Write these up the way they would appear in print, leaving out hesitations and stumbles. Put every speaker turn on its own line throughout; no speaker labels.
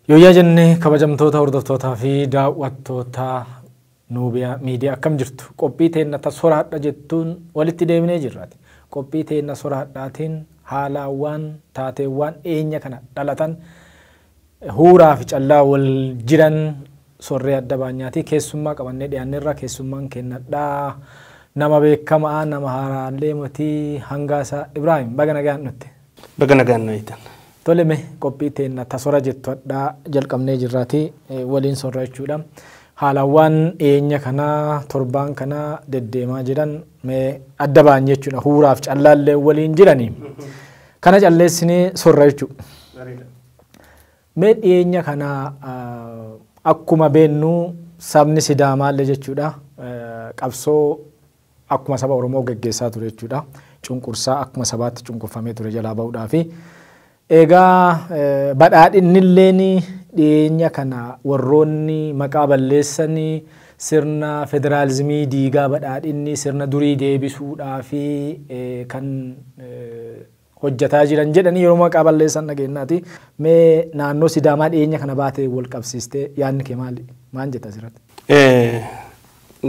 Yooyaa jennee kabajamtoota hordoftootaa fi daawwattoota Nuubiyaa miidiyaa akkam jirtu qophii teenna soraadha jettuun walitti deemnee jirraati. Qophii teenna soraadhaatiin haalawwan taateewwan eenya kana dhalatan huuraa fi callaa wal jiran sorree adda baanyaatii keessummaa qabannee dhiyaanneerra keessummaan kennadhaa nama beekamaa nama haaraallee mootii Hangaasaa Ibraahim baga nagaan nutti.
Baga nagaan nuyitan.
Toleme qophii teenna tasora jettuudha jalqabnee jirraati waliin sorra jechuudha. Haalawwan eenya kana torbaan kana deddeemaa jiran mee adda baanyee jechuudha huuraaf callaallee waliin jiranii. Kana calleessinee sorra jechuudha. Mee eenya kana akkuma beennu sabni Sidaamaallee jechuudha qabsoo akkuma saba Oromoo geggeessaa ture jechuudha. Cunqursaa akkuma sabaatti cunqurfamee ture jalaa ba'uudhaafi. Egaa badhaadhinnilleen dhiyeenya kana warroonni maqaa balleessanii sirna federaalizimii diigaa badhaadhinni sirna durii deebisuudhaa fi kan hojjetaa jiran jedhanii yeroo maqaa balleessan dhageenyaati. Mee naannoo Sidaamaa dhiyeenya kana baatee wal qabsiistee yaadni kee maal jetta asirratti?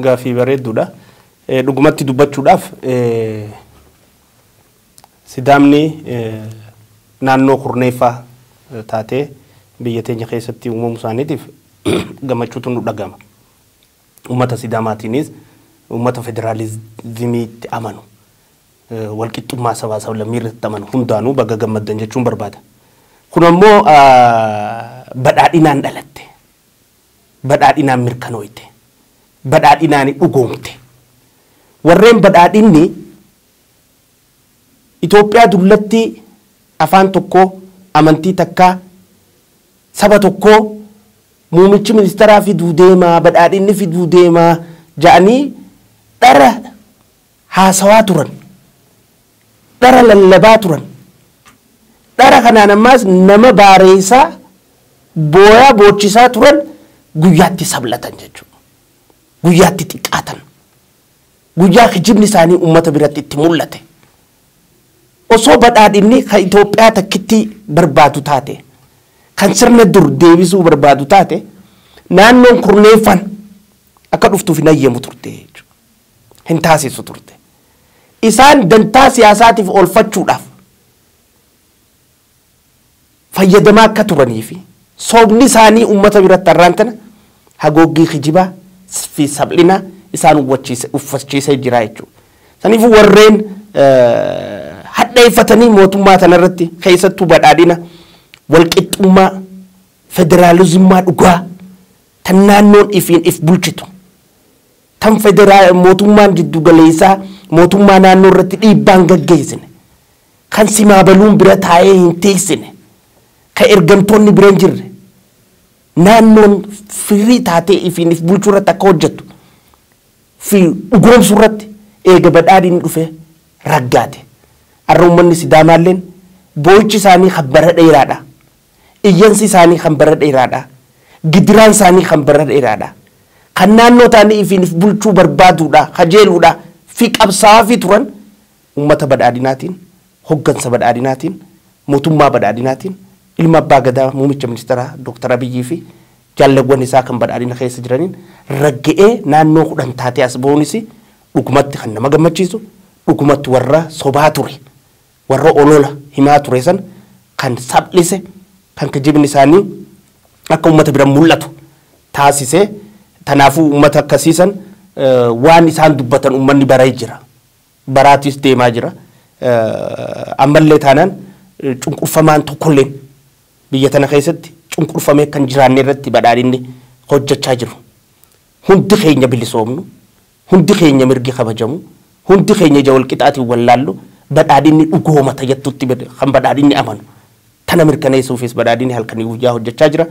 Gaaffii bareedduudha. Dhugumatti dubbachuudhaaf Sidaamni naannoo kurneeffaa taatee biyya teenya keessatti uumamu isaaniitiif gammachuutu nu dhagama. Uummata Sidaamaatiinis uummata federaalizimiitti amanu walqixxummaa sabaa sablammii irratti amanu hundaanuu baga gammaddan jechuun barbaada. Kun ammoo badhaadhinaan dhalatte, badhaadhinaan mirkanooyte, badhaadhinaan dhugoomte. Warreen badhaadhinni Itoophiyaa dullatti afaan tokko amantii takkaa saba tokko muumichi ministeeraa fiduu deemaa badhaadhinni fiduu deemaa ja'anii dhara haasawaa turan, dhara lallabaa turan, dhara kanaan ammaas nama baareessaa booyaa boochisaa turan guyyaatti sablatan jechuudha. Guyyaatti xiqqaatan, guyyaa kijibni isaanii uummata biratti itti mul'ate. Osoo badhaadhinni kan Itoophiyaa takkitti barbaadu taate, kan sirna dur deebisuu barbaadu taate, naannoon kurneeffan akka dhuftuuf hin ayyamu turte jechuudha. Hin taasisu turte. Isaan dantaa siyaasaatiif oolfachuudhaaf fayyadamaa akka turanii fi soogni isaanii uummata biratti har'aan tana haguuggii kijibaa fi sablinaa isaan uffachiisee jira jechuudha. Saniifuu warreen hadheeffatanii mootummaa tanarratti keessattuu badhaadhina walqixxummaa federaalizimmaa dhugaa tan naannoon if bulchitu tan mootummaan jiddu galeessaa mootummaa naannoo irratti dhiibbaan gaggeessine kan simaabaluun bira taa'ee hin teessine kan ergamtoonni bira hin jirre naannoon firii taatee if bulchuu irratti akka hojjettu fi dhugoomsuu irratti eega badhaadhinni dhufee raggaate. Har'a uummanni Sidaamaalleen boo'ichi isaanii kan bara dheeraadha. Iyyansi isaanii kan bara dheeraadha. Gidiraan isaanii kan bara dheeraadha. Kan naannoo isaanii if bulchuu barbaaduudha, kajeeluudha fi qabsaa'aa fi turan uummata badhaadhinaatiin, hoggansa badhaadhinaatiin, mootummaa badhaadhinaatiin, ilma abbaa gadaa muumicha ministeeraa Dr. Abiyyii fi jaalawwan isaa kan badhaadhina keessa jiraniin ragga'ee naannoo 10 taatee as ba'uunis dhugumatti kan nama gammachiisu, dhugumatti warra sobaa ture. Warra olola himaa ture san kan sablise kan kijibni isaanii akka uummata bira mul'atu taasise. Tanaafuu uummata akkasiisan waan isaan dubbatan uummanni baraa jira, baraatis deemaa jira. Ammallee taanaan cunqurfamaan tokkolleen biyya tana keessatti cunqurfamee kan jiraanne irratti badhaadhinni hojjechaa jiru. Hundi keenya bilisoomnu, hundi keenya mirgi kabajamu, hundi keenya ija walqixaatiin wallaallu. Badhaadhinni dhugoomata jettutti kan badhaadhinni amanu tana mirkaneessuufis badhaadhinni halkanii guyyaa hojjechaa jira.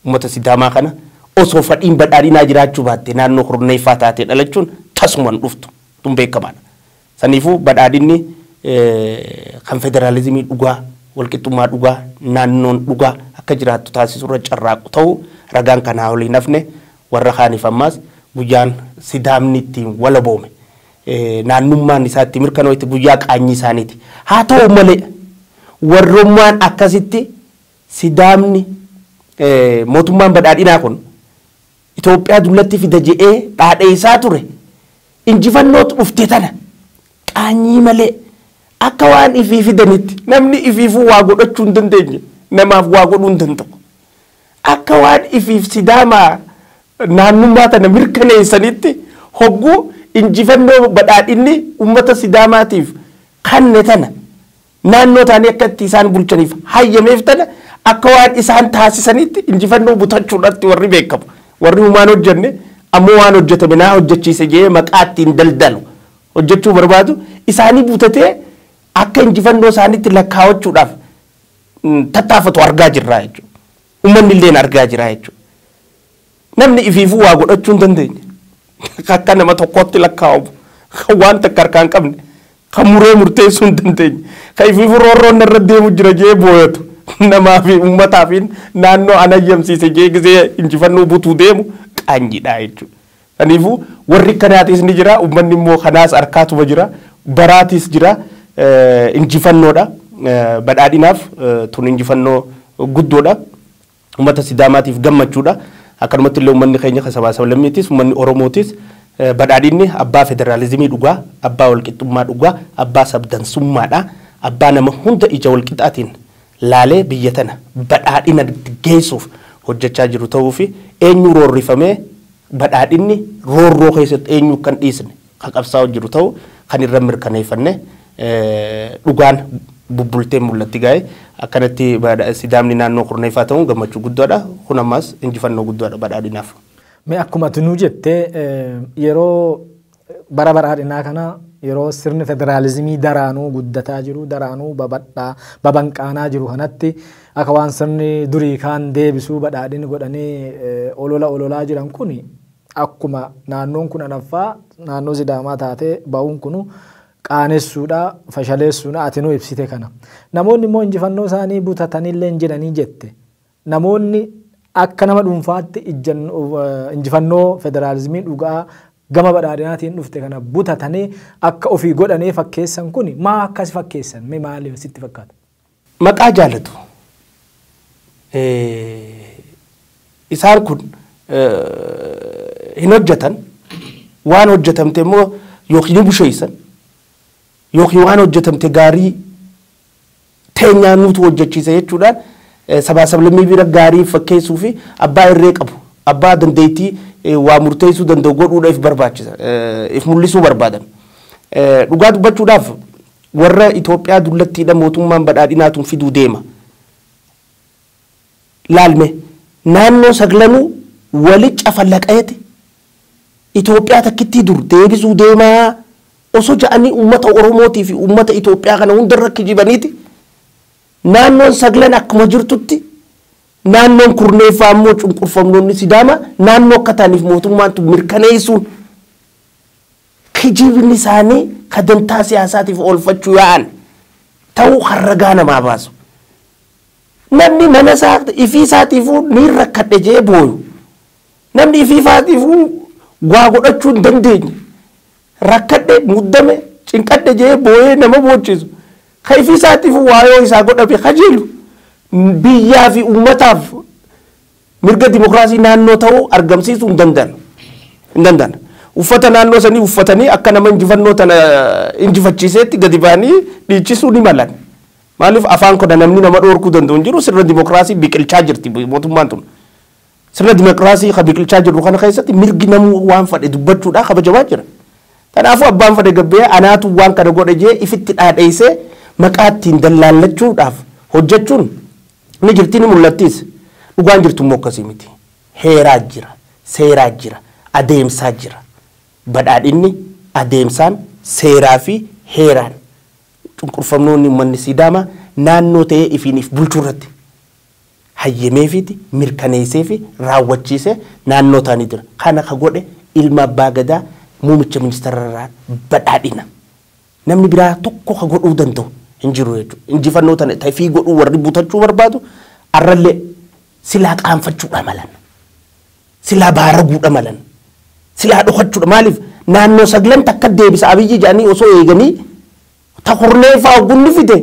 Uummata Sidaamaa kana osoo fadhiin badhaadhinaa jiraachuu baatte naannoo kurneeffaa taatee dhalachuun tasumaan dhuftu tun beekamaadha. Saniifuu badhaadhinni kan federaalizimii dhugaa walqixxummaa dhugaa naannoon dhugaa akka jiraattu taasisurra carraaqu ta'uu ragaan kanaa olii nafne warra kaaniif ammaas guyyaan Sidaamni ittiin walaboome. Naannummaan isaatti mirkanootti guyyaa qaanyii isaaniiti. Haa ta'u malee warrummaan akkasitti Sidaamni mootummaan badhaadhinaa kun Itoophiyaa dullatti fida je'ee dhaadheessaa ture injifannootu dhufte tana qaanyii malee akka waan ifii fidanitti namni ifiifuu waa godhachuu hin dandeenye namaaf waa godhuu hin danda'u akka waan ifiif Sidaamaa naannummaa tana mirkaneessanitti hogguu injifannoo badhaadhinni uummata Sidaamaatiif kanne tana naannoo taanii akka itti isaan bulchaniif hayyameef tana akka waan isaan taasisanitti injifannoo butachuudhaatti warri beekamu warri humaan hojjenne ammoo waan hojjetame naa hojjechiise jee maqaa ittiin daldalu hojjechuu barbaadu isaanii butatee akka injifannoo isaaniitti lakkaa'achuudhaaf tattaafatu argaa jirra jechuudha. Uummanni illee argaa jira jechuudha. Namni ifiifuu waa godhachuu hin dandeenye akka nama tokkotti lakkaa'amu kan waan takka harkaa hin qabne kan muree murteessuu hin dandeenye kan ifiifuu roorroon irra deemu jira jee booyatu namaa fi uummataa fi naannoo anayyamsiise jee gisee injifannoo butuu deemu qaanjiidha jechuudha. Kanaafuu warri kanaatis ni jira uummanni immoo kanaas harkaatuma jira baraatis jira injifannoodha badhaadhinaaf tun injifannoo guddoodha uummata Sidaamaatiif gammachuudha. Akkanumatti illee uummanni keenya kasabaa sablammiitis uummanni Oromootis badhaadhinni abbaa federaalizimii dhugaa abbaa walqixxummaa dhugaa abbaa sabdansummaadha abbaa nama hunda ija walqixaatiin laalee biyya tana badhaadhina geessuuf hojjechaa jiru ta'uu fi eenyu roorrifamee badhaadhinni roorroo keessatti eenyu kan dhiisne kan qabsaa'u jiru ta'u kan irra mirkaneeffanne dhugaan bubbultee mul'atti gaa'e akkanatti Sidaamni naannoo kurneeffaa ta'uun gammachuu guddaadha kun ammas injifannoo guddaadha badhaadhinaaf.
Mee akkuma tunuu jettee yeroo bara badhaadhinaa kana yeroo sirni federaalizimii daraanuu guddataa jiru daraanuu babanqaanaa jiru kanatti akka waan sirni durii kaan deebisuu badhaadhini godhanii ololaa jiran kun akkuma naannoon kun anaffaa naannoo Sidaamaa taatee ba'uun kunu qaanessuudha fashaleessuudha atinuu ibsite kana namoonni immoo injifannoo isaanii butatanillee jedhanii jette namoonni akka nama dhuunfaatti injifannoo federaalizimii dhugaa gama badhaadhinaatiin dhufte kana butatanii akka ofii godhanee fakkeessan kun maa akkas fakkeessan mee maaliif sitti fakkaata?
Maqaa jaalatu isaan kun hin hojjetan waan hojjetamte immoo yookiin busheessan yookiin waan hojjetamte gaarii teenyaa nuutu hojjechiisa jechuudhaan sabaa sablammii bira gaarii fakkeessuu fi abbaa irree qabu abbaa dandeettii waa murteessuu danda'u godhuudhaaf barbaachisa if mul'isuu barbaadan dhugaa dubbachuudhaaf warra Itoophiyaa dullattiidha mootummaan badhaadhinaatuun fiduu deema laalme naannoo saglanuu walicha fallaqeeti Itoophiyaa takkitti dur deebisuu deemaa osoo ja'anii uummata Oromootii fi uummata Itoophiyaa kana hundarra kijibaniiti naannoon saglan akkuma jirtutti naannoon kurneeffaa ammoo cunqurfamnoonni Sidaamaa naannoo akka ta'aniif mootummaantu mirkaneessuun kijibni isaanii kadantaa siyaasaatiif oolfachuu yaa'an ta'uu harragaa namaa baasu. Namni mana ifii isaatiifuu ni rakkadhe jee booyu namni ifii isaatiifuu waa godhachuu hin dandeenye rakkadhe muddame cinqadhe jee booyee nama boochisu kan ifii isaatiifuu waayoo isaa godhame kajeelu biyyaa fi uummataaf mirga dimokiraasii naannoo ta'uu argamsiisuu hin danda'an. Uffata naannoo sanii uffatanii akka nama injifannoo tana injifachiiseetti gadi ba'anii dhiichisuu ni malan. Maaliif afaan kana namni nama dhoorkuu danda'u hin jiru sirna dimokiraasii biqilchaa jirti mootummaan tun. Sirna dimokiraasii kan biqilchaa jiru kana keessatti mirgi namuu waan fedhe dubbachuudhaan kabajamaa jira. Kanaafuu abbaan fedhe gabbee anaatu waan kana godhe jee ifitti dhaadheessee maqaa ittiin dallaallachuudhaaf hojjechuun ni jirti ni mul'attis. Dhugaan jirtu immoo akkasii miti. Heeraa jira, seeraa jira, adeemsaa jira. Badhaadhinni adeemsaan seeraa fi heeraan cunqurfamnoonni uummanni Sidaamaa naannoo ta'ee ifiiniif bulchuu irratti hayyameefiti mirkaneessee fi raawwachiisee naannoo ta'anii jira. Kana ka godhe ilma abbaa gadaa muumicha ministeerarraa badhaadhina. Namni biraa tokko ka godhuu danda'u hin jiru jechuudha. Injifannoo tana ta'ee godhuu warri butachuu barbaadu arrallee silaa qaanfachuudha malan. Silaa baaraguudha malan. Silaa dhokachuudha maaliif naannoo saglan takka deebisa abiyyi jedhanii osoo eeganii takurneeffaa ogunni fide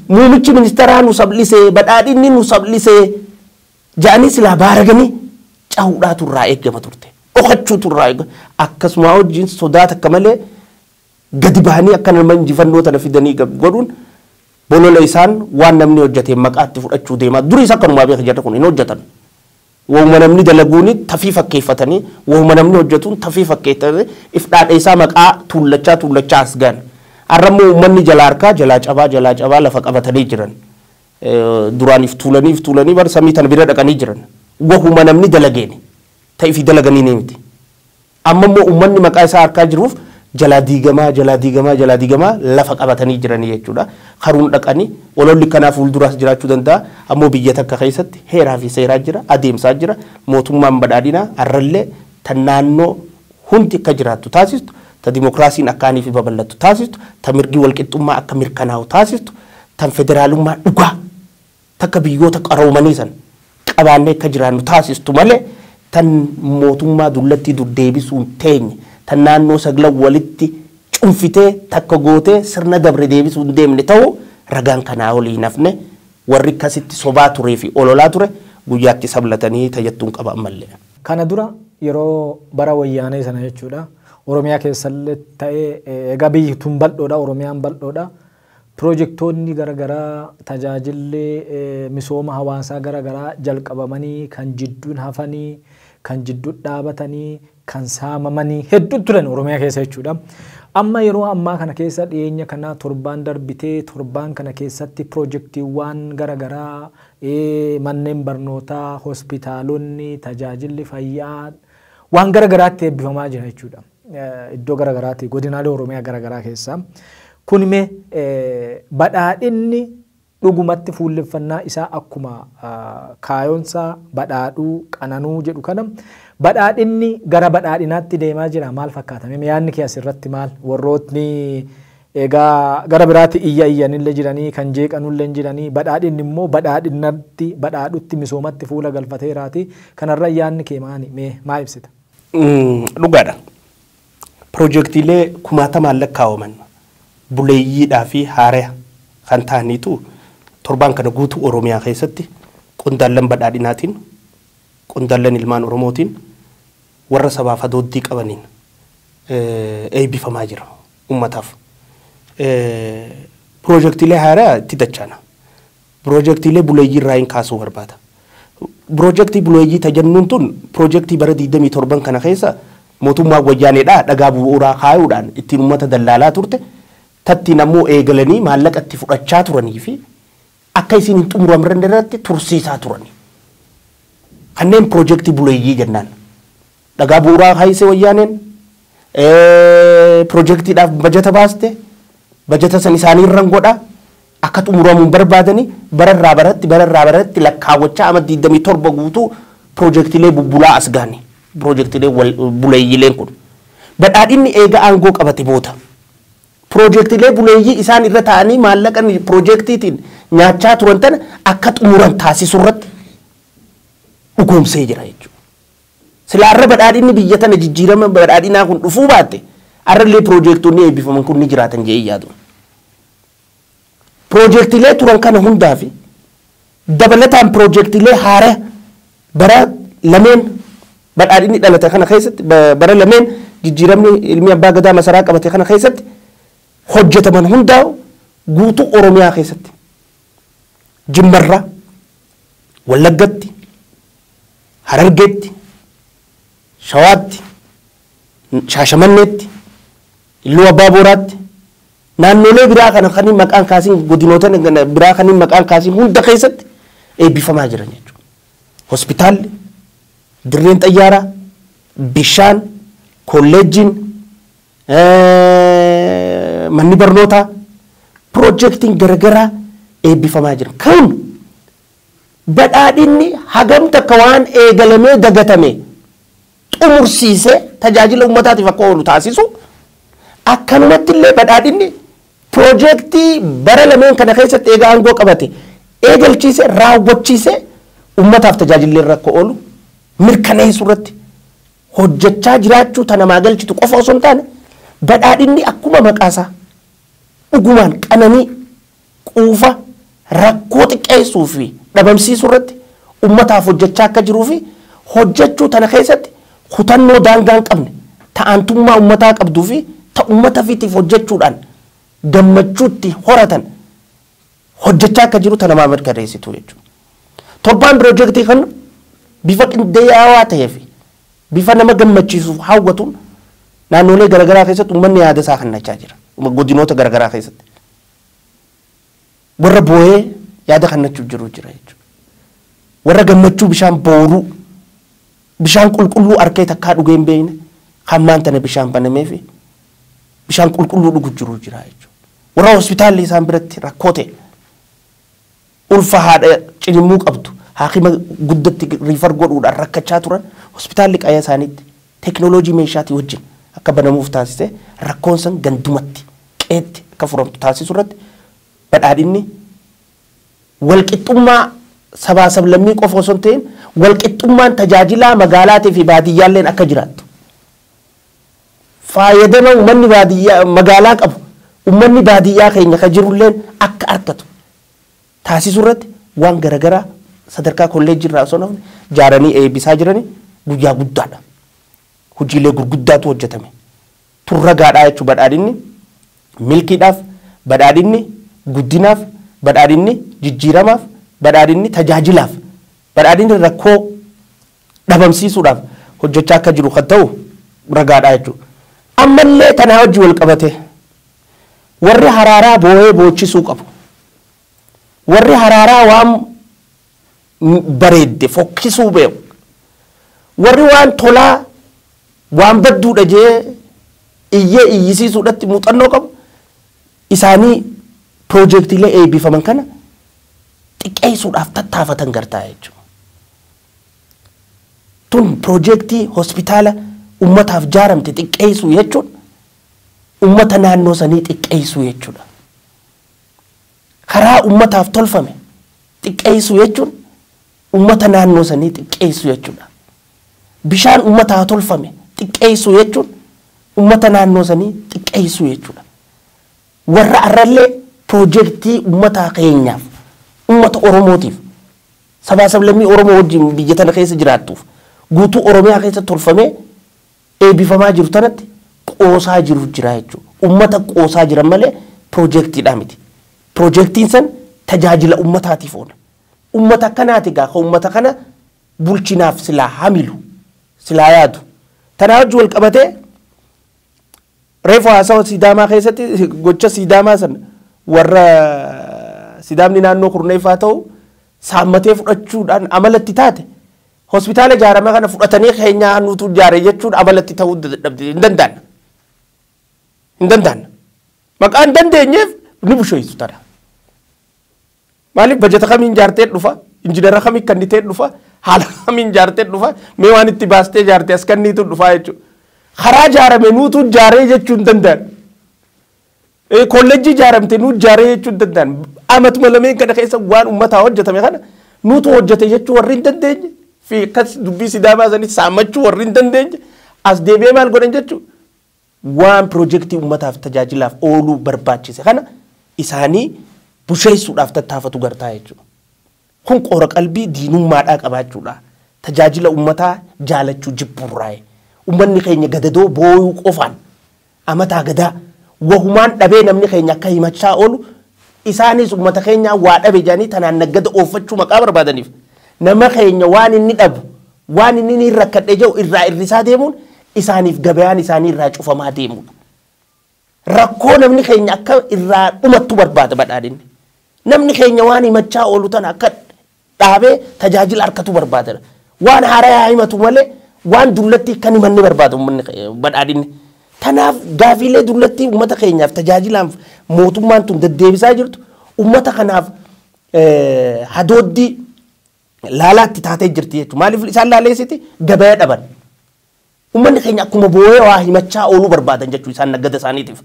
muumichi ministeeraa nu sablisee badhaadhinni nu sablisee Jaanii silaa baaraganii cahuudhaatu irraa eegama turte. Dhokachuutu irraa eegama. Akkasuma wajjin sodaata akka malee gadi bahanii akka nama injifannoo tana fidanii godhuun bolola isaan waan namni hojjete maqaatti fudhachuu deema. Duris akkanumaa beeka jarri kun hin hojjetan. Wahuma namni dalaguuni tafii fakkeeffatanii wahuma namni hojjetuun tafii fakkeeffatanii if dhaadha isaa maqaa tuullachaa as gaan. Arrammoo uummanni jalaa harkaa jalaa cabaa lafa qabatanii jiran. Duraan if tuulanii bar samii tana bira dhaqanii jiran. Wahuma namni dalageeni ta'ifi dalaganii ni miti. Amma immoo uummanni maqaa isaa harkaa jiruuf jalaa diigamaa lafa qabatanii jiranii jechuudha. Haruun dhaqanii ololli kanaa fuulduraas jiraachuu danda'a. Ammoo biyya takka keessatti heeraa fi seeraa jira, adeemsaa jira. Mootummaan badhaadhinaa har'allee tan naannoo hundi akka jiraattu taasistu, ta dimokiraasiin akkaanii fi babal'attu taasistu, ta mirgi walqixxummaa akka mirkanaa'u taasistu, tan federaalummaa dhugaa takka biyyoota qaroomanii san qabaannee akka jiraannu taasistu malee tan mootummaa dullatti deebisuun teenye. Tan naannoo saglan walitti cunfitee takka gootee sirna dabre deebisuu hin deemne ta'u ragaan kanaa olii nafne warri akkasitti sobaa turee fi ololaa ture guyyaatti sablatanii tajaajiltuun qaba ammallee.
Kana dura yeroo bara wayyaanee sana jechuudha. Oromiyaa keessallee ta'ee egaa biyyi tun bal'oodha, Oromiyaan bal'oodha. Piroojeektoonni garaagaraa tajaajilli misooma hawaasaa garaagaraa jalqabamanii kan jidduun hafanii kan jidduu dhaabatanii kan saamamanii hedduu turan Oromiyaa keessa jechuudha. Amma yeroo ammaa kana keessa dhiyeenya kana torbaan darbitee torbaan kana keessatti piroojeektiiwwan garaagaraa manneen barnootaa, hospitaalonni, tajaajilli fayyaa waan garaagaraatti eebbifamaa jira jechuudha. Iddoo garaagaraatti godinaalee Oromiyaa garaagaraa keessa. Kunimee badhaadhinni dhugumatti fuulleffannaa isaa akkuma kaayonsaa badhaadhuu qananuu jedhu kana badhaadhinni gara badhaadhinaatti deemaa jira maal fakkaatame yaadni kee asirratti maal warrootni egaa gara biraatti iyyanillee jiranii kan jeeqanullee jiranii badhaadhinni immoo badhaadhinatti badhaadhutti misoomatti fuula galfateeraati kanarra yaadni kee maa ibsita?
Dhugaadha. Piroojeektiilee kumaatamaan lakkaa'aman buleeyyiidhaa fi haaraa kan ta'aniitu torbaan kana guutuu Oromiyaa keessatti qondaallan badhaadhinaatiin qondaallan ilmaan Oromootiin warra sabaaf adooddii qabaniin eebbifamaa jira ummataaf. Piroojeektiilee haaraa itti dachaana. Piroojeektiilee buleeyyii irraa hin kaasuu barbaada. Piroojeektii buleeyyii tajannuun tun piroojeektii bara 27 kana keessa mootummaa wayyaaneedhaa dhagaa bu'uuraa kaayuudhaan ittiin ummata dallaalaa turte tattiin ammoo eegalanii maallaqa itti fudhachaa turanii fi akka isin hin xumuramne irratti tursiisaa turanii. Kanneen piroojeektii buleeyyii jennaan. Dhagaa bu'uuraa kaayisee wayyaaneen piroojeektiidhaaf bajata baaste bajata san isaanii irraan godhaa akka xumuramuun barbaadanii bararraa baratti lakkaawwachaa amma 27 guutuu piroojeektiilee bubbulaa as gaane. Piroojeektiilee buleeyyiileen kun badhaadhinni eega aangoo qabate booda piroojeektiilee buleeyyii isaan irra ta'anii maallaqa piroojeektiitiin nyaachaa turan tana akka xumuran taasisuu irratti dhugoomsee jira jechuudha. Sila arra badhaadhinni biyya tana jijjiirama badhaadhinaa kun dhufuu baatte arrallee piroojeektoonni eebbifaman kun ni jiraatan jedhee yaadu. Piroojeektiilee turan kana hundaa fi dabalataan piroojeektiilee haaraa bara lameen badhaadhinni dhalate kana keessatti bara lameen jijjiiramni ilmi abbaa gadaa masaraa qabate kana keessatti hojjetaman hundaa guutuu Oromiyaa keessatti Jimmarraa Wallaggatti Harargeetti Shawaatti Shaashamanneetti Illuu Abbaa Booraatti naannolee biraa kana kan maqaan kaasiin godinoota biraa kan maqaan kaasiin hunda keessatti eebbifamaa jiran jechuudha. Hospitaalli dirreen xayyaaraa bishaan kolleejjiin manni barnootaa piroojeektiin garaagaraa eebbifamaa jiran. Kun badhaadhinni hagam takka waan eegalamee dagatame xumursiisee tajaajila uummataatiif akka oolu taasisu akkanumatti illee badhaadhinni piroojeektii bara lameen kana keessatti eega aangoo qabate eegalchiise raawwachiise uummataaf tajaajillee irra akka oolu mirkaneessuu irratti hojjechaa jiraachuu tana maagalchitu qofa osoo hin taane badhaadhinni akkuma maqaasaa dhugumaan qananii quufa rakkoo xiqqeessuu fi dhabamsiisuu irratti ummataaf hojjechaa akka jiruu fi hojjechuu tana keessatti kutannoo daangaa hin qabne ta'antummaa ummataa qabduu fi ta ummata fiitiif hojjechuudhaan gammachuutti horatan hojjechaa akka jiru tana maa mirkaneessitu jechuudha. Torbaan piroojeektii kan bifa qindeeyyaawaa ta'ee fi bifa nama gammachiisuuf hawwatuun naannolee garaagaraa keessatti uummanni yaada isaa kennachaa jira. Godinoota garaagaraa keessatti warra boo'ee yaada kennachuuf jiru jira jechuudha. Warra gammachuu bishaan booruu bishaan qulqulluu arkee takkaa dhugee hin beekne hammaan tana bishaan banamee fi bishaan qulqulluu dhugu jiru jira jechuudha. Warra hospitaalli isaan biratti rakkoo ta'e ulfa haadha cinimmuu qabdu haakima guddatti riifar godhuudhaan rakkachaa turan hospitaalli qayyaa isaaniitti teekinooloojii meeshaatii wajjin akka banamuuf taasise rakkoon san gandumatti qeetti akka furamtu taasisu irratti badhaadhinni walqixxummaa sabaa sablammii qofa osoo hin ta'in walqixxummaan tajaajilaa magaalaatii fi baadiyyaalleen akka jiraattu. Fayyadama uummanni baadiyyaa magaalaa qabu uummanni baadiyyaa keenya kan jirulleen akka argatu taasisu irratti waan garaagaraa sadarkaa kolleejjii irraa osoo nafne jaaranii eebbisaa jiranii guyyaa guddaadha. Hojiilee gurguddaatu hojjetame. Turragaadhaa jechuun badhaadhinni milkiidhaaf, badhaadhinni guddinaaf, badhaadhinni jijjiiramaaf, badhaadhinni tajaajilaaf, badhaadhinni rakkoo dhabamsiisuudhaaf hojjechaa akka jiru kan ta'u ragaadhaa jechuudha. Ammallee tanaa hojii wal qabate warri haraaraa boo'ee boochisuu qabu. Warri haraaraa waan bareedde fokkisuu beeku. Warri waan tolaa waan badduudha jee iyyee iyyisiisuudhaatti muuxannoo qabu isaanii piroojeektiilee eebbifaman kana xiqqeessuudhaaf tattaafatan gartaa jechuudha. Tun piroojeektii hospitaala ummataaf jaaramte xiqqeessuu jechuun ummata naannoo sanii xiqqeessuu jechuudha. Karaa ummataaf tolfame xiqqeessuu jechuun ummata naannoo sanii xiqqeessuu jechuudha. Bishaan ummataa tolfame xiqqeessuu jechuun ummata naannoo sanii xiqqeessuu jechuudha. Warra arrallee piroojeektii ummataa keenyaaf ummata Oromootiif sabaa sablammii Oromoo wajjin biyya tana keessa jiraattuuf guutuu Oromiyaa keessa tolfamee eebbifamaa jiru tanatti qoosaa jiru jira jechuudha. Ummata qoosaa jiran malee piroojeektiidhaa miti. Piroojeektiin san tajaajila ummataatiif oola. Ummata akkanaati gaafa ummata kana bulchinaaf silaa hamilu silaa yaadu. Tanaa wajji wal qabatee reefu haasawa Sidaamaa keessatti gocha Sidaamaa san warra Sidaamni naannoo Kurneeffaa ta'u saammatee fudhachuudhaan amalatti taate hospitaala ijaarame kana fudhatanii keenyaa nutu ijaare jechuun amalatti ta'uu hin danda'an. Hin danda'an. Maqaan dandeenyeef ni busheessu tana. Maaliif bajeta kamiin ijaartee dhufa? Injiinara kamiin kannitee dhufa? Haala kamiin ijaartee dhufa? Mee waan itti baastee ijaarte as kanniitu dhufa jechuudha. Karaa ijaarame nutu ijaaree jechuun hin danda'an. Kolleejjii ijaaramte nu ijaaree jechuun hin danda'an. Amatuma lameen kana keessa waan uummataa hojjetame kana nutu hojjete jechuun warri hin dandeenye. Fi akkas dubbii Sidaamaa sanii saammachuu warri hin dandeenye as deebi'ee maal godhan jechuudha. Waan piroojeektii uummataaf tajaajilaaf ooluu barbaachise kana isaanii busheessuudhaaf tattaafatu gartaa jechuudha. Kun qoora qalbii diinummaadhaa qabaachuudha. Tajaajila uummataa jaalachuu jibburraa'e. Uummanni keenya gadadoo booyuu qofaan amataa gadaa wahumaan dhabee namni keenya akka himachaa oolu isaanis uummata keenyaa waa dhabe jedhanii tanaan naggada ooffachuu maqaa barbaadaniif. Nama keenya waan inni dhabu waan inni ni rakkadhe jiru irraa irrisaa deemuun isaaniif gabayaan isaanii irraa cufamaa deemuudha. Rakkoo namni keenya akka irraa dhumattu barbaada badhaadhinni. Namni keenya waan himachaa oolu tana akka dhaabee tajaajila harkatu barbaada. Waan haaraa himatu malee waan dullatti kan himanni barbaadu badhaadhinni. Tanaaf gaafiilee dullatti uummata keenyaaf tajaajilaaf mootummaan tun deddeebisaa jirtu uummata kanaaf hadooddii laalaatti taatee jirti jechuudha. Maaliif isaan laaleessiti gabaya dhaban. Uummanni keenya akkuma boo'ee waa himachaa ooluu barbaadan jechuudha isaan naggada isaaniitiif.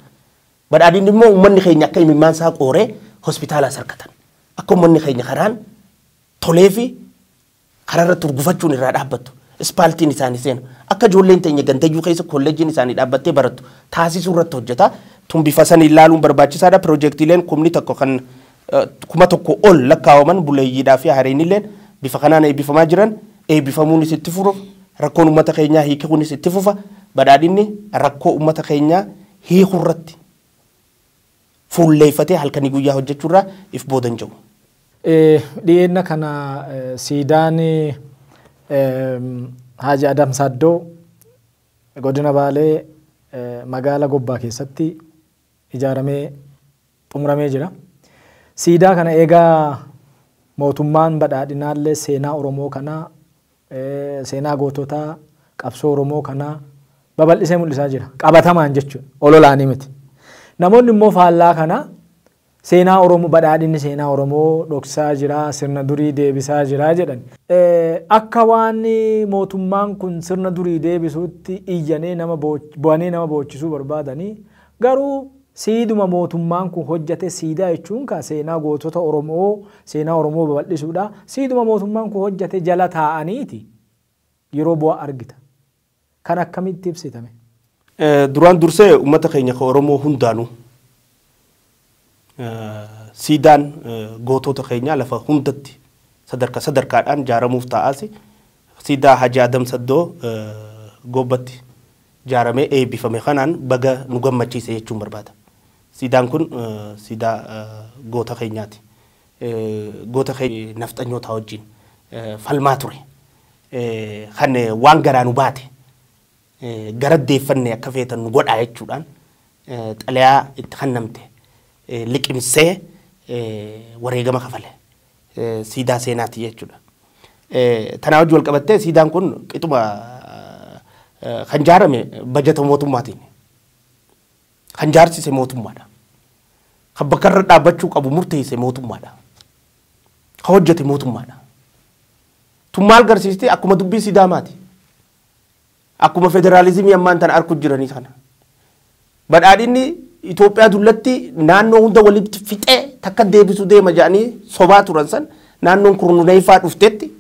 Badhaadhinni immoo uummanni keenya akka imimmaan isaa qooree hospitaala sarkatan. Akka uummanni keenya karaan tolee fi kararra turgufachuun irraa dhaabbattu. Ispaaltiin isaanii seenu. Akka ijoolleen teenya gandayyuu keessa kolleejjiin isaanii dhaabbattee barattu taasisuu irratti hojjeta. Tun bifa sanii ilaaluun barbaachisaadha. Piroojeektiileen kumni tokko kan kuma tokko ol lakkaawaman buleeyyiidhaa fi hariinilleen bifa kanaan eebbifamaa jiran eebbifamuunis itti fufa rakkoon uummata keenyaa hiikuunis itti fufa badhaadhinni rakkoo uummata keenyaa hiikuu irratti fuulleeffatee halkanii guyyaa hojjechuurraa if boodan jiru.
Dhiyeenna kana siidaan Haaji Adam Saaddoo godina Baalee magaala Gobbaa keessatti ijaaramee xumuramee jira. Siidaa kana eegaa mootummaan badhaadhinaallee seenaa Oromoo kanaa seenaa goototaa qabsoo Oromoo kanaa babal'isee mul'isaa jira. Qabatamaan jechuudha. Ololaanii miti. Namoonni immoo faallaa kana seenaa Oromoo badhaadhinni seenaa Oromoo dhoksaa jira, sirna durii deebisaa jira jedhan. Akka waan mootummaan kun sirna durii deebisuutti iyyanee nama bu'anii nama boochisuu barbaadanii garuu siiduma mootummaan kun hojjate siidaa jechuun ka seenaa gootota Oromoo seenaa Oromoo babal'isuudha. Siiduma mootummaan kun hojjate jala taa'aniiti yeroo bu'aa argita. Kan akkamitti ibsitame?
Duraan dursee uummata keenya ka Oromoo hundaanuu siidaan gootota keenyaa lafa hundatti sadarkaadhaan ijaaramuuf taa'aasi siidaa Haaji Adam Saaddoo Gobbatti ijaaramee eebbifame kanaan baga nu gammachiise jechuun barbaada. Siidaan kun siidaa goota keenyaati. Goota keenya nafxanyootaa wajjin falmaa ture. Kan waan garaa nu baate gara deeffannee akka feetan nu godhaa jechuudhaan xalayaa itti kennamte liqimsee wareegama kafale siidaa seenaati jechuudha. Tanaa wajjin wal qabattee siidaan kun qixuma kan ijaarame bajeta mootummaatiin kan ijaarsise mootummaadha. Kan bakka irra dhaabbachuu qabu murteesse mootummaadha. Kan hojjete mootummaadha. Tun maal agarsiiste akkuma dubbii sidaamaati. Akkuma federaalizimii ammaan tana arku jiranii kana. Badhaadhinni Itoophiyaa dullatti naannoo hunda walitti fixee takka deebisuu deema jedhanii sobaa turan san naannoon kurnuneeffaa dhuftetti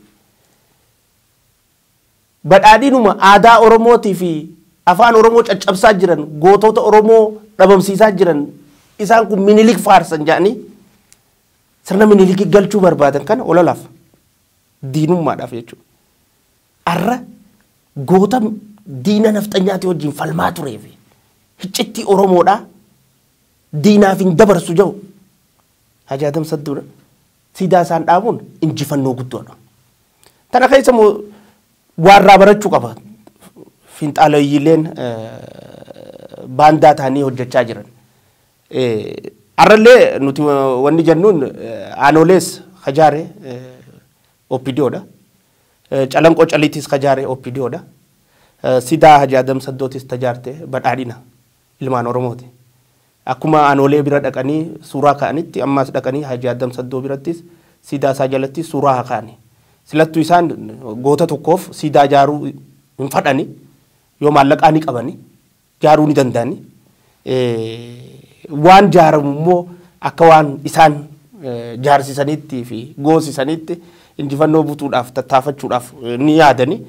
badhaadhinuma aadaa Oromootii fi afaan Oromoo caccabsaa jiran gootota Oromoo dhabamsiisaa jiran isaan kun minilik faarsan jedhanii sirna minilik galchuu barbaadan kana ololaaf diinummaadhaaf jechuudha. Arra goota diina nafxanyaati wajjin falmaa tureef hiccitti Oromoodhaa diinaaf hin dabarsu jiru. Haaji Adam Saaddoodha. Siidaa isaan dhaabuun injifannoo guddoodha. Tana keessa warraa barachuu qaba. Finxaaloyyiileen baandaa ta'anii hojjechaa jiran. Arrallee nuti wanni jennuun aanolees kajaare OPDOdha. Calanqoo caliitis kajaare OPDOdha. Siidaa Haaji Adam Saaddootis tajaarte badhaadhina ilmaan Oromooti. Akkuma aanolee bira dhaqanii suuraa ka'anitti ammaas dhaqanii Haaji Adam Saaddoo birattis siidaa isaa jalatti suuraa haa ka'ani. Silattuu isaan goota tokkoof siidaa ijaaruu hin fadhani yoo maallaqaa ni qabani ijaaruu ni danda'ani. Waan ijaaramu immoo akka waan isaan ijaarsisaniitti fi goosisaniitti injifannoo butuudhaaf tattaafachuudhaaf ni yaadani.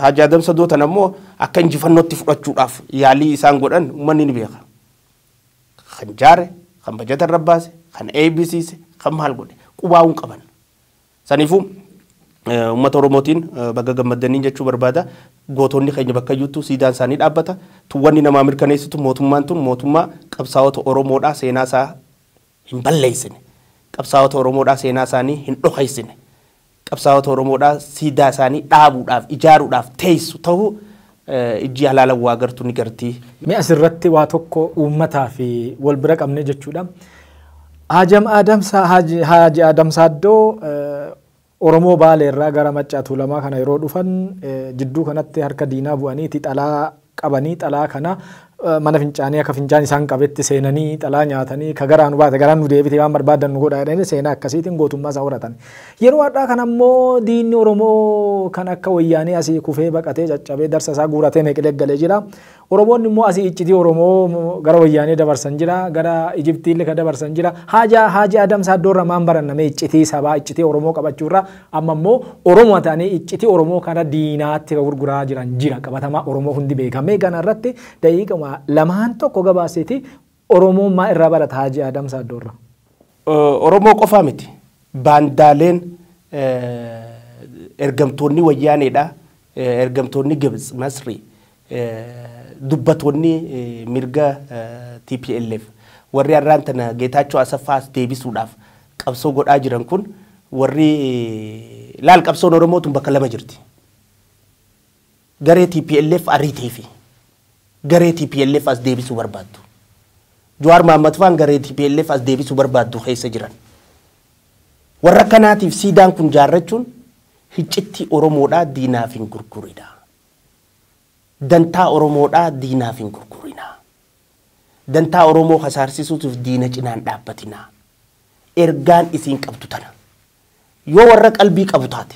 Haaji Adam Saaddoo tan ammoo akka injifannootti fudhachuudhaaf yaalii isaan godhan uummanni ni beeka. Kan ijaare, kan bajeta irra baase, kan eebbisiise, kan maal godhe qubaa'uun qaban. Saniifuu uummata Oromootiin baga gammadanii jechuu barbaada. Gootonni keenya bakka iyyuutti siidaan isaanii dhaabbata. Tuwwanni namaa mirkaneessitu mootummaan tun mootummaa qabsaa'ota Oromoodhaa seenaa isaa hin balleessine. Qabsaa'ota Oromoodhaa seenaa isaanii hin dhokaysine. Qabsaa'ota Oromoodhaa siidaa isaanii dhaabuudhaaf ijaaruudhaaf teessu ta'uu ijji halaalawaa agartu ni gartii.
Mee asirratti waa tokko uummataa fi wal bira qabne jechuudha. Haaji Adam Saaddoo Oromoo Baaleerraa gara Maccaa Tuulamaa kana yeroo dhufan jidduu kanatti harka diinaa bu'aniiti xalaa qabanii xalaa kana mana fincaanii akka fincaan isaan qabetti seenanii xalaa nyaatanii ka garaan baate garaan nu deebite waan barbaadan nu godha jedhanii seenaa akkasiitiin gootummaa isaa horatan. Yeroo addaa kana ammoo diinni Oromoo kan akka wayyaanee asii kufee baqatee caccabee darsa isaa guuratee meeqilee galee jira. Oromoonni immoo asii iccitii Oromoo gara wayyaanee dabarsan jira gara Ijiptiillee ka dabarsan jira. Haaji Adam Saaddoo irraa maan baranname iccitii sabaa iccitii Oromoo qabachuurraa amma immoo Oromoo ta'anii iccitii Oromoo kana diinaatti ka gurguraa jiran jira qabatamaa Oromoo hundi beekamee kana irratti daqiiqama lamaan tokko gabaaseeti Oromoon irraa barata Haaji Adam Saaddoo irraa.
Oromoo qofaa miti baandaaleen ergamtoonni wayyaanedha ergamtoonni Gibs Masri dubbattoonni mirga TPLF warri arraan tana Geetaachoo Asaffaas deebisuudhaaf qabsoo godhaa jiran kun warri laal qabsoon Oromootu bakka lama jirti garee TPLF ariitee fi garee TPLF as deebisuu barbaaddu Jawaar Mohaammed faan garee TPLF as deebisuu barbaaddu keessa jiran warra kanaatiif siidaan kun jaarrachuun hiccitti Oromoodhaa diinaaf hin gurguridha dantaa Oromoodhaa diinaaf hin gurgurina dantaa Oromoo hasaarsiisuutiif diina cinaan dhaabbatina ergaan isiin qabdu tana yoo warra qalbii qabu taate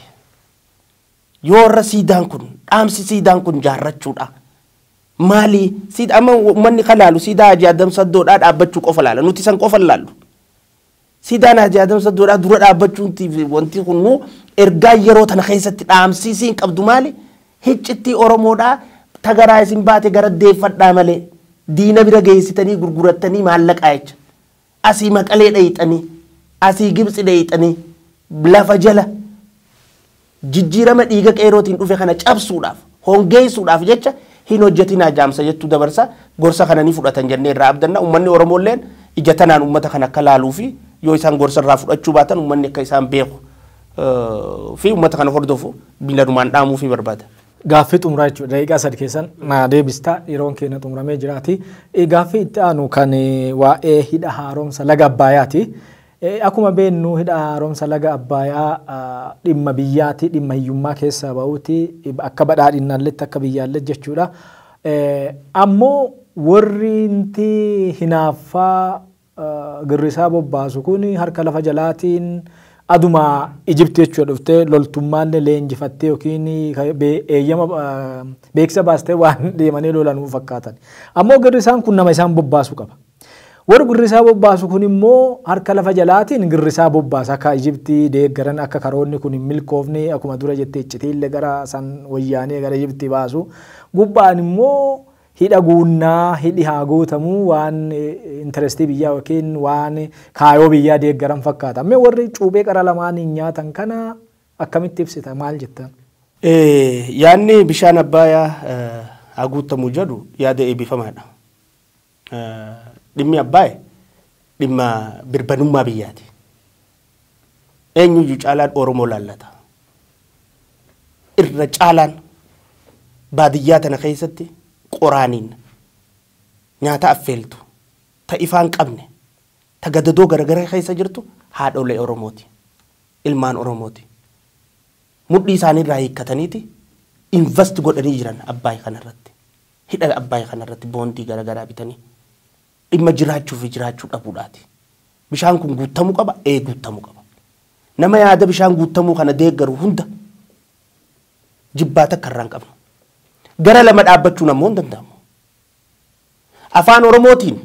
yoo warra siidaan kun dhaamsi siidaan kun jaarrachuudha maali siida amma manni kalaalu siidaa Hajji Adam Saddoodhaa dhaabbachuu qofa laala nuti san qofa laallu siidaan Hajji Adam Saddoodhaa dura dhaabbachuuti wanti kunu ergaa yeroo tana keessatti dhaamsi isiin qabdu maali hiccitti Oromoodhaa tagaraa isin baate gara deeffadhaa malee diina bira geessitanii gurgurattanii maallaqaa jecha asii Maqalee dhayxanii asii Gibsi dhayxanii lafa jala jijjiirama dhiiga qeerootiin dhufe kana cabsuudhaaf hongeessuudhaaf jecha hin hojjetinaa jaamsa jettu dabarsa gorsa kana ni fudhatan jennee irraa abdanna ummanni Oromooleen ija tanaan ummata kana akka laaluu fi yoo isaan gorsa irraa fudhachuu baatan ummanni akka isaan beeku fi ummata kana hordofu biladumaan dhaamuu fi barbaada.
Gaaffii xumuraa jechuudha daqiiqaa sadii keessan naa deebistaa yeroon keenya xumuramee jiraati. Gaaffii itti aanu kan waa'ee hidha haaromsa laga Abbayyaati. Akkuma beeknu hidha haaromsa laga Abbayyaa dhimma biyyaati dhimma hiyyummaa keessaa ba'uuti akka badhaadhinaalletti akka biyyaalletti jechuudha. Ammoo warri inti hinaaffaa girrisaa bobbaasu kun harka lafa jalaatiin aduma Ijipti jechuudha dhuftee loltummaallee leenjifattee yookiin eeyyama beeksisa baastee waan deemanii lolanuu fakkaatan. Ammoo girrisaan kun nama isaan bobbaasu qaba. Warri girrisaa bobbaasu kun immoo harka lafa jalaatiin girrisaa bobbaasa akka Ijiptii deeggaran akka karoonni kun hin milkoofne akkuma dura jettee iccitiillee gara san wayyaanee gara Ijiptii baasu gubbaan immoo hidha guunnaa hidhi haa guutamu waan interestii biyyaa yookiin waan kaayoo biyyaa deeggaran fakkaata. Amma warri cuubee qara lamaan nyaatan kana akkamitti ibsita maal jettan?
Yaanni bishaan Abbayyaa haa guutamu jedhu yaada eebbifamaadha. Dhimmi Abbaay dhimma birbanummaa biyyaati. Eenyuyyuu caalaan Oromoo laallata. Irra caalaan baadiyyaa tana keessatti qoraaniin nyaata affeeltu ta ifaan qabne ta gadadoo garagara keessa jirtu haadholee Oromooti ilmaan Oromooti mudhii isaanii irraa hiikkataniiti invest godhanii jiran Abbaay kanarratti hidha Abbaay kanarratti boondii garagaraa bitanii dhimma jiraachuu fi jiraachuu dhabuudhaati bishaan kun guutamuu qaba guutamuu qaba nama yaada bishaan guutamuu kana deeggaru hunda jibbaata karraan qabna gara lama dhaabbachuun ammoo hin danda'amu. Afaan Oromootiin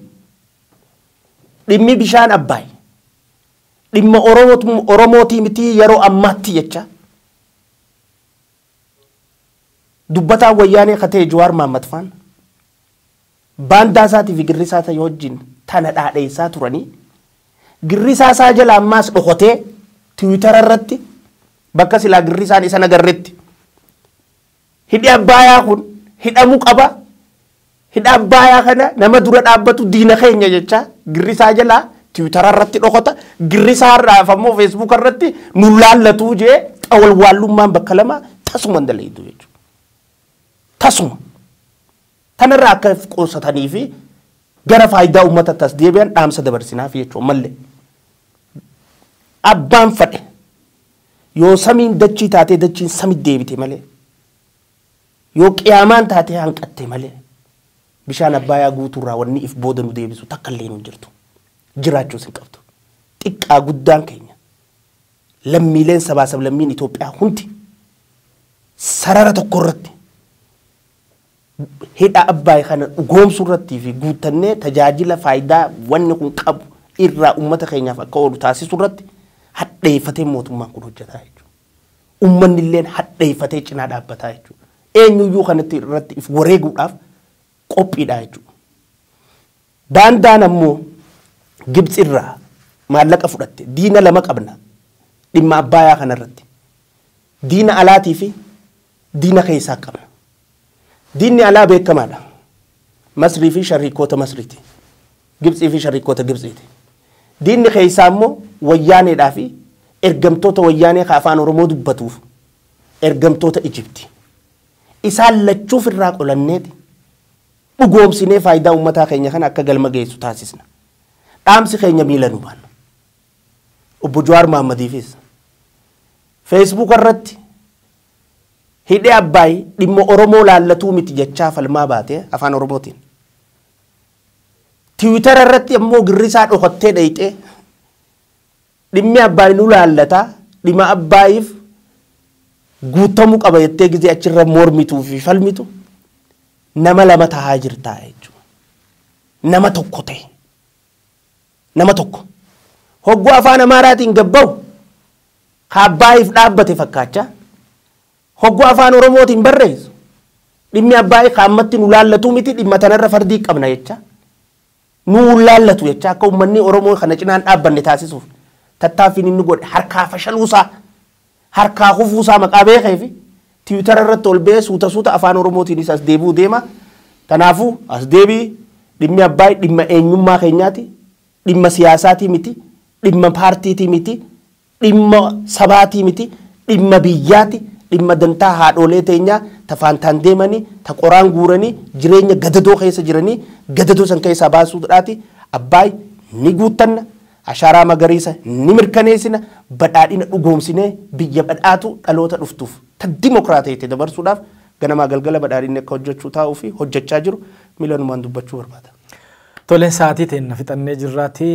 dhimmi bishaan Abbaay dhimma Oromootii miti yeroo ammaatti jecha dubbataan wayyaanee katee Jawaar Mohaammed faan baandaa isaatii fi girrisaa isaa wajjin tana dhaadheessaa turanii girrisaa isaa jala ammaas dhokotee Tiwiitara irratti bakka silaa girrisaan isa nagarretti hidhi Abbayyaa kun hidhamuu qaba. Hidha Abbayyaa kana nama dura dhaabbatu diina keenya jecha girrisaa jalaa Tiwiitara irratti dhokota girrisaa irraaf ammoo Feesbuuk irratti nu laallatu jee xawalwaallummaan bakka lama tasuma dalayidu jechuudha. Tasuma. Tanarraa akka qoosatanii fi gara faayidaa uummata tas deebi'an dhaamsa dabarsinaaf jechuudha mallee. Abbaan fadhe yoo samiin dachii taatee dachiin samii deebite malee yoo qiyaamaan taatee hanqatte malee bishaan Abbayyaa guutuurraa wanni if booda nu deebisu takka illee nu jirtu jiraachuus hin qabdu xiqqaa guddaan keenya lammiileen sabaa sablammiin Itoophiyaa hundi sarara tokko irratti hidha Abbayyaa kana dhugoomsuu irrattii fi guutannee tajaajila faayidaa wanni kun qabu irraa uummata keenyaaf akka oolu taasisuu irratti hadheeffatee mootummaan kun hojjetaa jechuudha. Uummanni illeen hadheeffatee cinaa dhaabbataa jechuudha. Eenyuyyuu kanatti irratti if wareeguudhaaf qophiidha jechuudha. Baandaan ammoo Gibsi irraa maallaqa fudhatte diina lama qabna. dhimma Abbayaa kanarratti. Diina alaatii fi diina keessaa qabna. Diinni alaa beekamaadha. Masrii fi shariikoota Masriiti. Gibxii fi shariikoota Gibxiiti. Diinni keessaa immoo wayyaaneedhaa fi ergamtoota wayyaanee ka afaan Oromoo dubbatuuf ergamtoota Ijipti. Isaan lachuuf irraa qolanneeti dhugoomsinee faayidaa uummataa keenya kana akka galma geessu taasisna. Dhaamsi keenya miila nu baana. Obbo Jawaar Mahaammadiifis Facebook irratti hidhee Abbaay dhimma Oromoo laallatuu miti jechaa falmaa baate afaan Oromootiin. Twitter irratti ammoo girrisaa dhokattee dhayxee dhimmi Abbaay nu laallataa dhimma Abbaayiif guutamuu qaba jettee gisee achirra mormituu fi falmitu nama lama tahaa jirtaa jechuudha. Nama tokko ta'e. Nama tokko. Hogguu afaan Amaaraatiin gabbaa'u ka Abbaayiif dhaabbate fakkaachaa. Hogguu afaan Oromootiin barreessu dhimmi Abbaayii kaammatti nu laallatu miti dhimma tanarra fardii qabna jecha. Nu laallatu jecha akka uummanni Oromoo kana cinaan dhaabbanne taasisuuf tattaaffiin inni godhe harkaa fashaluusaa harkaa kufuusaa maqaa beekee fi Twitter irratti ol ba'ee suuta afaan Oromootiin as deebi'uu deema. Kanaafuu as deebii dhimmi Abbaayii dhimma eenyummaa keenyaati. Dhimma siyaasaatii miti. Dhimma paartiitii miti. Dhimma sabaatii miti. Dhimma biyyaati. Dhimma dantaa haadholee teenyaa tafaantaan deemanii ta qoraan guuranii jireenya gadadoo keessa jiranii gadadoo san keessaa baasuudhaati. Abbaayii ni guuttanna. Ashaaraa magariisa ni mirkaneessina. Badhaadhina dhugoomsinee biyya badhaatu dhaloota dhuftuuf ta dimokiraatii dabarsuudhaaf ganamaa galgala badhaadhinni akka hojjechuu taa'uu fi hojjechaa jiru milanumaan dubbachuu barbaada.
Toleen sa'aatii teenna fixannee jirraati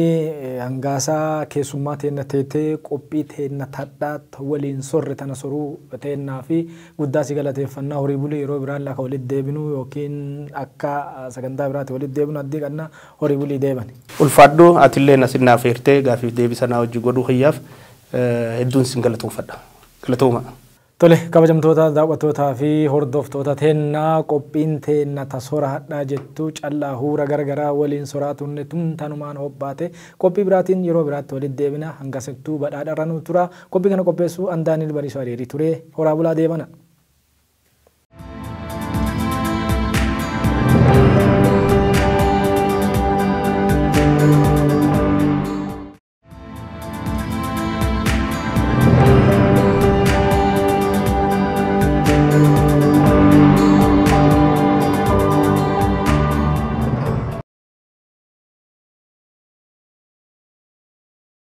hangaasaa keessummaa teenna teetee qophii teenna tadhaa waliin sorre tana soruu teennaa fi guddaa si galateeffannaa horii bulee yeroo biraan lafa walitti deebinu yookiin akka sagantaa biraatti walitti deebinu addii qannaa horii bulii deebani.
Ulfaadhoo atillee nasinnaaf feertee gaafiif deebisanaa hojii godhuu hiyyaaf hedduun sin galatoomfadha. Galatooma.
Tole kabajamtoota daawwattootaa fi hordoftoota teennaa qophiin teenna tasora hadhaa jettu callaa huura garagaraa waliin soraatuun tanumaan hobbaate qophii biraatiin yeroo biraatti walitti deebina hanga sittuu badhaadharra nu tura qophii kana qopheessuu Andaaniil Bariisoo Adeerii ture horaa bulaa deemana.